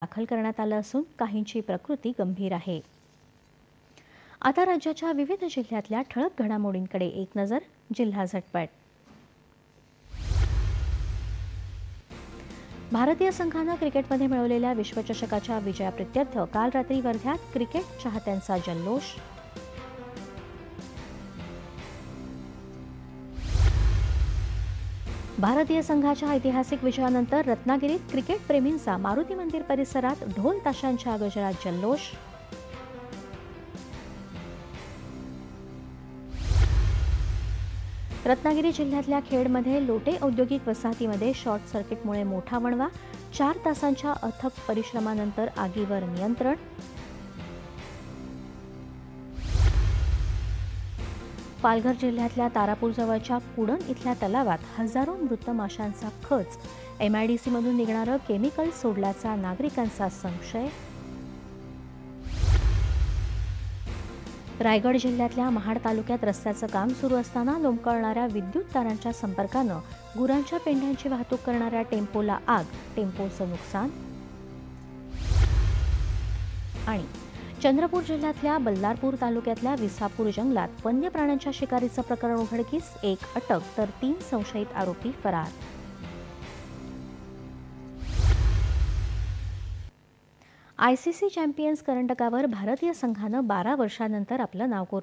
दाखल करण्यात आलं असून काहींची प्रकृती गंभीर आहे। आता राज्याच्या विविध जिल्ह्यातल्या ठळक घडामोडींकडे एक नजर। जिल्हा झटपट। भारतीय संघानं क्रिकेटमध्ये मिळवलेल्या विश्वचषकाच्या विजयाप्रित्यर्थ काल रात्री वर्ध्यात क्रिकेट चाहत्यांचा जल्लोष। भारतीय संघाच्या ऐतिहासिक विजयानंतर रत्नागिरीत क्रिकेट प्रेमींचा मारुती मंदिर परिसरात ढोल ताशांच्या गजरात जल्लोष। रत्नागिरी जिल्ह्यातल्या खेडमध्ये लोटे औद्योगिक वसाहतीमध्ये शॉर्ट सर्किटमुळे मोठा वणवा। 4 तासांच्या अथक परिश्रमानंतर आगीवर नियंत्रण। पालघर जिल्ह्यातल्या तारापूरजवळच्या कुडण इथल्या तलावात हजारो मृत माशांचा खच। एमआयडीसीमधून निघणारं केमिकल सोडल्याचा नागरिकांचा संशय। रायगड जिल्ह्यातल्या महाड तालुक्यात रस्त्याचं काम सुरू असताना लोंबकळणाऱ्या विद्युत तारांच्या संपर्कानं गुरांच्या पेंढ्यांची वाहतूक करणाऱ्या टेम्पोला आग। टेम्पोचं नुकसान। आणि चंद्रपूर जिल्ह्यातल्या बल्लारपूर तालुक्यातल्या विसापूर जंगलात वन्य प्राण्यांच्या शिकारीचं प्रकरण उघडकीस। 1 अटक तर 3 संशयित आरोपी फरार। आयसीसी चॅम्पियन्स करंडकावर भारतीय संघानं 12 वर्षांनंतर आपलं नाव कोरलं।